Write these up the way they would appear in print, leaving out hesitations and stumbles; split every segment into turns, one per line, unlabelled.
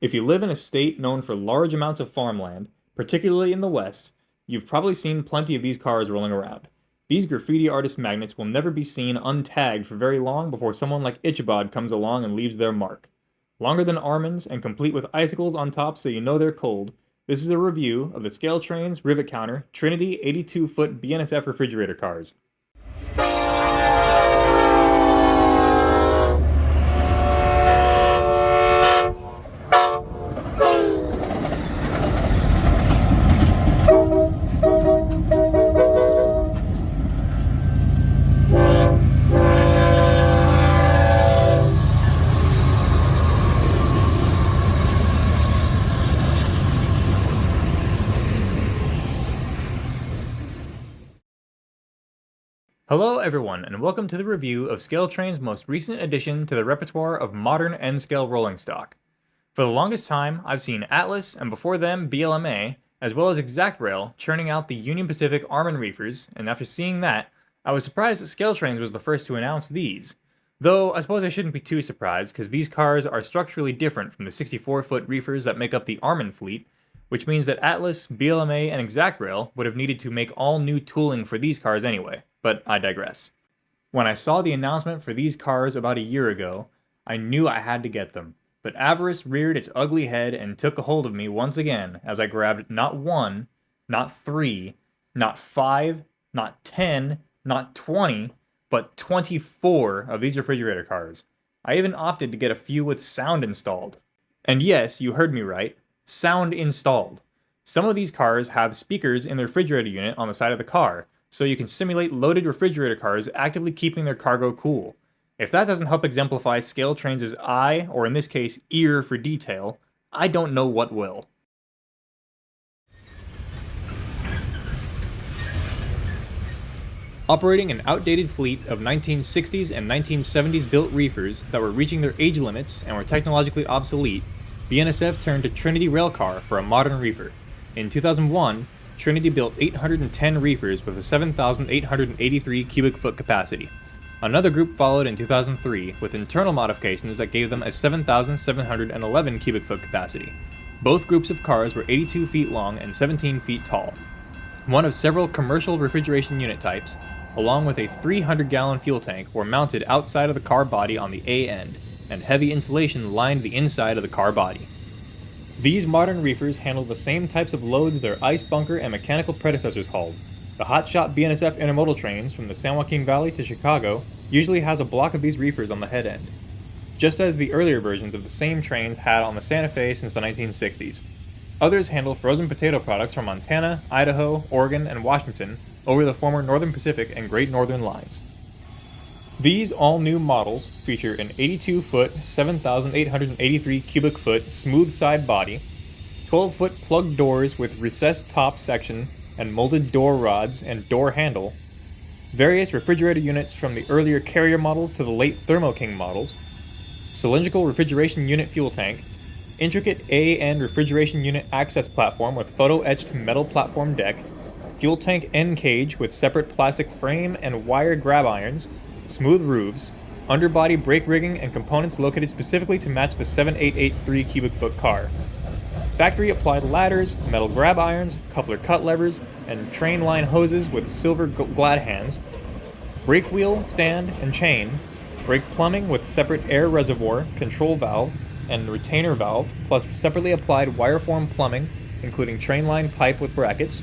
If you live in a state known for large amounts of farmland, particularly in the West, you've probably seen plenty of these cars rolling around. These graffiti artist magnets will never be seen untagged for very long before someone like Ichabod comes along and leaves their mark. Longer than almonds and complete with icicles on top so you know they're cold, this is a review of the ScaleTrains Rivet Counter Trinity 82-foot BNSF Refrigerator Cars. Hello everyone, and welcome to the review of ScaleTrains' most recent addition to the repertoire of modern N-scale rolling stock. For the longest time, I've seen Atlas, and before them BLMA, as well as ExactRail, churning out the Union Pacific Arm & Reefers, and after seeing that, I was surprised that ScaleTrains was the first to announce these. Though, I suppose I shouldn't be too surprised, because these cars are structurally different from the 64-foot reefers that make up the Armin fleet, which means that Atlas, BLMA, and ExactRail would have needed to make all new tooling for these cars anyway, but I digress. When I saw the announcement for these cars about a year ago, I knew I had to get them, but avarice reared its ugly head and took a hold of me once again as I grabbed not one, not three, not 5, not 10, not 20, but 24 of these refrigerator cars. I even opted to get a few with sound installed. And yes, you heard me right. Sound installed. Some of these cars have speakers in the refrigerator unit on the side of the car, so you can simulate loaded refrigerator cars actively keeping their cargo cool. If that doesn't help exemplify ScaleTrains' eye, or in this case, ear for detail, I don't know what will. Operating an outdated fleet of 1960s and 1970s built reefers that were reaching their age limits and were technologically obsolete, BNSF turned to Trinity Railcar for a modern reefer. In 2001, Trinity built 810 reefers with a 7,883 cubic foot capacity. Another group followed in 2003 with internal modifications that gave them a 7,711 cubic foot capacity. Both groups of cars were 82 feet long and 17 feet tall. One of several commercial refrigeration unit types, along with a 300-gallon fuel tank, were mounted outside of the car body on the A end, and heavy insulation lined the inside of the car body. These modern reefers handle the same types of loads their ice bunker and mechanical predecessors hauled. The hotshot BNSF intermodal trains from the San Joaquin Valley to Chicago usually has a block of these reefers on the head end, just as the earlier versions of the same trains had on the Santa Fe since the 1960s. Others handle frozen potato products from Montana, Idaho, Oregon, and Washington over the former Northern Pacific and Great Northern lines. These all-new models feature an 82-foot, 7,883 cubic foot smooth side body, 12-foot plugged doors with recessed top section and molded door rods and door handle, various refrigerator units from the earlier Carrier models to the late Thermo King models, cylindrical refrigeration unit fuel tank, intricate A-end refrigeration unit access platform with photo-etched metal platform deck, fuel tank end cage with separate plastic frame and wire grab irons, smooth roofs, underbody brake rigging and components located specifically to match the 7883 cubic foot car. Factory applied ladders, metal grab irons, coupler cut levers, and train line hoses with silver glad hands, brake wheel, stand, and chain, brake plumbing with separate air reservoir, control valve, and retainer valve, plus separately applied wire-form plumbing, including train line pipe with brackets,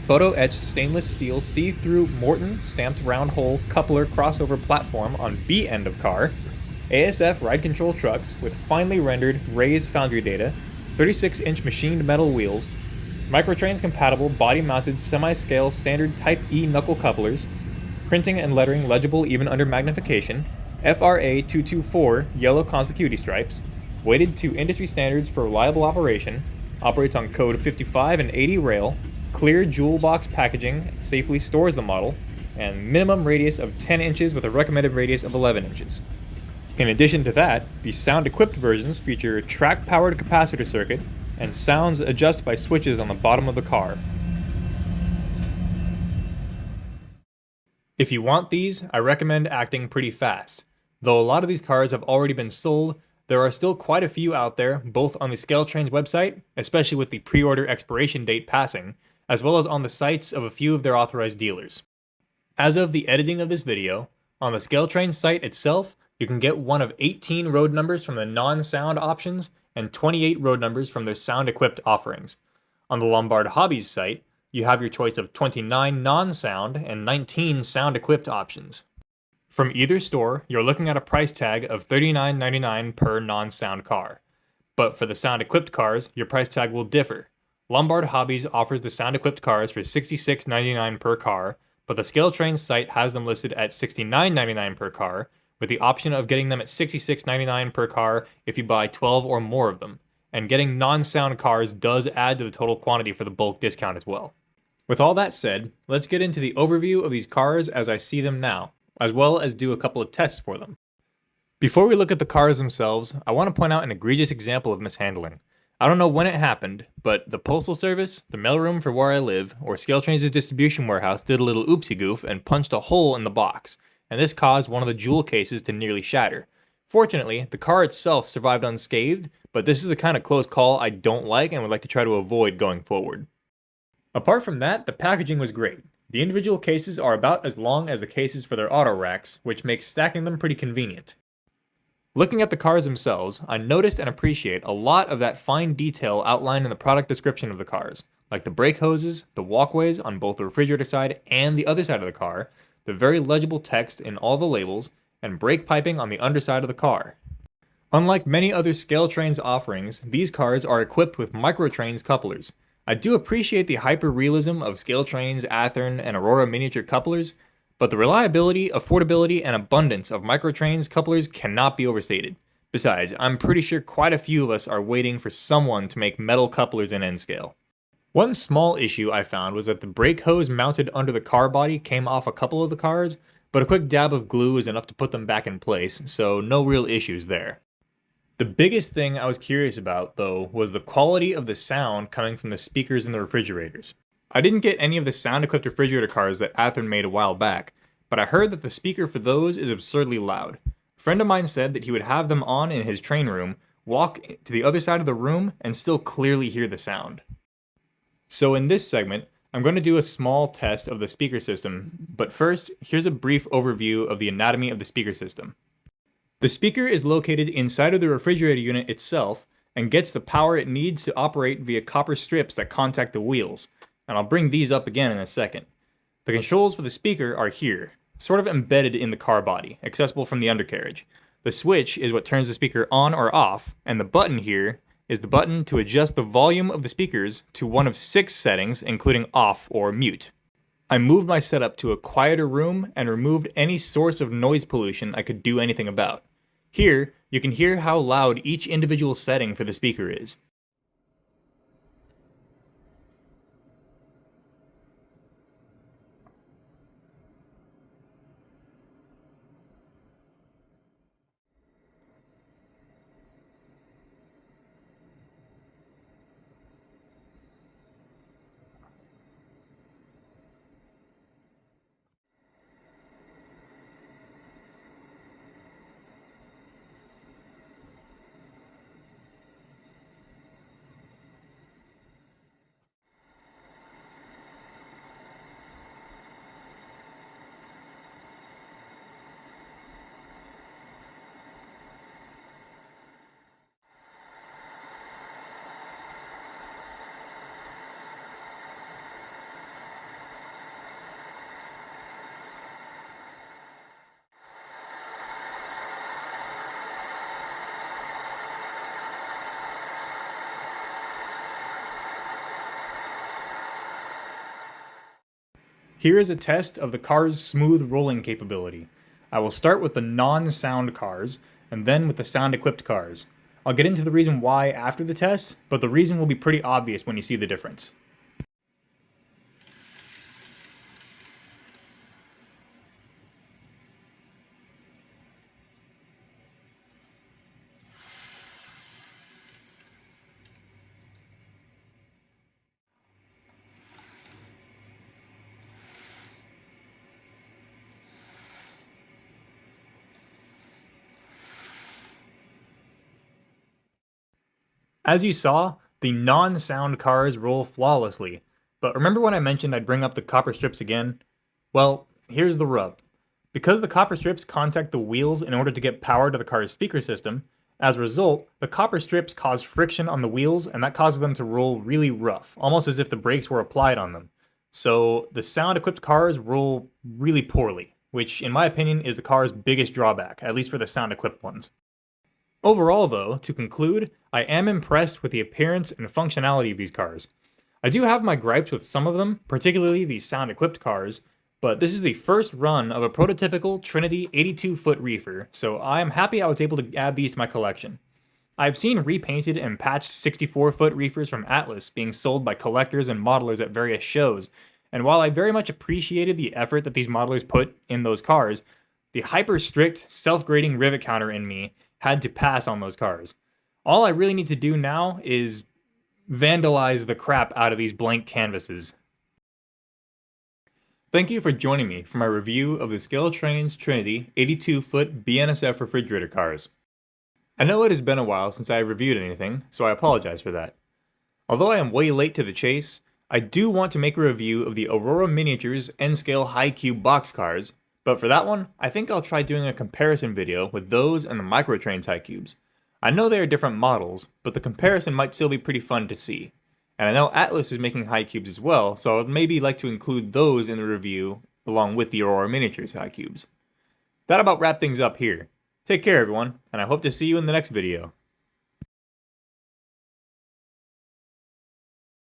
photo-etched stainless steel see-through Morton stamped round hole coupler crossover platform on B end of car, ASF ride control trucks with finely rendered raised foundry data, 36-inch machined metal wheels, Microtrains compatible body-mounted semi-scale standard Type E knuckle couplers, printing and lettering legible even under magnification, FRA 224 yellow conspicuity stripes, weighted to industry standards for reliable operation, operates on code 55 and 80 rail, clear jewel box packaging safely stores the model, and minimum radius of 10 inches with a recommended radius of 11 inches. In addition to that, the sound-equipped versions feature track-powered capacitor circuit, and sounds adjust by switches on the bottom of the car. If you want these, I recommend acting pretty fast. Though a lot of these cars have already been sold, There are still quite a few out there, both on the ScaleTrains website, especially with the pre-order expiration date passing, as well as on the sites of a few of their authorized dealers. As of the editing of this video, on the ScaleTrains site itself, you can get one of 18 road numbers from the non-sound options and 28 road numbers from their sound-equipped offerings. On the Lombard Hobbies site, you have your choice of 29 non-sound and 19 sound-equipped options. From either store, you're looking at a price tag of $39.99 per non-sound car. But for the sound-equipped cars, your price tag will differ. Lombard Hobbies offers the sound-equipped cars for $66.99 per car, but the ScaleTrains site has them listed at $69.99 per car, with the option of getting them at $66.99 per car if you buy 12 or more of them. And getting non-sound cars does add to the total quantity for the bulk discount as well. With all that said, let's get into the overview of these cars as I see them now, as well as do a couple of tests for them. Before we look at the cars themselves, I want to point out an egregious example of mishandling. I don't know when it happened, but the Postal Service, the mailroom for where I live, or ScaleTrains' distribution warehouse did a little oopsie goof and punched a hole in the box, and this caused one of the jewel cases to nearly shatter. Fortunately, the car itself survived unscathed, but this is the kind of close call I don't like and would like to try to avoid going forward. Apart from that, the packaging was great. The individual cases are about as long as the cases for their auto racks, which makes stacking them pretty convenient. Looking at the cars themselves, I noticed and appreciate a lot of that fine detail outlined in the product description of the cars, like the brake hoses, the walkways on both the refrigerator side and the other side of the car, the very legible text in all the labels, and brake piping on the underside of the car. Unlike many other ScaleTrains offerings, these cars are equipped with microtrains couplers. I do appreciate the hyper-realism of ScaleTrains, Athearn, and Aurora miniature couplers, but the reliability, affordability, and abundance of microtrains couplers cannot be overstated. Besides, I'm pretty sure quite a few of us are waiting for someone to make metal couplers in N-scale. One small issue I found was that the brake hose mounted under the car body came off a couple of the cars, but a quick dab of glue is enough to put them back in place, so no real issues there. The biggest thing I was curious about, though, was the quality of the sound coming from the speakers in the refrigerators. I didn't get any of the sound-equipped refrigerator cars that Athearn made a while back, but I heard that the speaker for those is absurdly loud. A friend of mine said that he would have them on in his train room, walk to the other side of the room, and still clearly hear the sound. So in this segment, I'm going to do a small test of the speaker system, but first, here's a brief overview of the anatomy of the speaker system. The speaker is located inside of the refrigerator unit itself and gets the power it needs to operate via copper strips that contact the wheels, and I'll bring these up again in a second. The controls for the speaker are here, sort of embedded in the car body, accessible from the undercarriage. The switch is what turns the speaker on or off, and the button here is the button to adjust the volume of the speakers to one of 6 settings, including off or mute. I moved my setup to a quieter room and removed any source of noise pollution I could do anything about. Here, you can hear how loud each individual setting for the speaker is. Here is a test of the car's smooth rolling capability. I will start with the non-sound cars, and then with the sound-equipped cars. I'll get into the reason why after the test, but the reason will be pretty obvious when you see the difference. As you saw, the non-sound cars roll flawlessly, but remember when I mentioned I'd bring up the copper strips again? Well, here's the rub. Because the copper strips contact the wheels in order to get power to the car's speaker system, as a result, the copper strips cause friction on the wheels and that causes them to roll really rough, almost as if the brakes were applied on them. So the sound-equipped cars roll really poorly, which in my opinion is the car's biggest drawback, at least for the sound-equipped ones. Overall though, to conclude, I am impressed with the appearance and functionality of these cars. I do have my gripes with some of them, particularly the sound-equipped cars, but this is the first run of a prototypical Trinity 82-foot reefer, so I am happy I was able to add these to my collection. I've seen repainted and patched 64-foot reefers from Atlas being sold by collectors and modelers at various shows, and while I very much appreciated the effort that these modelers put in those cars, the hyper-strict, self-grading rivet counter in me had to pass on those cars. All I really need to do now is vandalize the crap out of these blank canvases. Thank you for joining me for my review of the ScaleTrains Trinity 82-foot BNSF Refrigerator Cars. I know it has been a while since I have reviewed anything, so I apologize for that. Although I am way late to the chase, I do want to make a review of the Aurora Miniatures N-Scale High Cube box cars, but for that one, I think I'll try doing a comparison video with those and the Microtrains High Cubes. I know they are different models, but the comparison might still be pretty fun to see. And I know Atlas is making high cubes as well, so I would maybe like to include those in the review along with the Aurora Miniatures high cubes. That about wraps things up here. Take care everyone, and I hope to see you in the next video.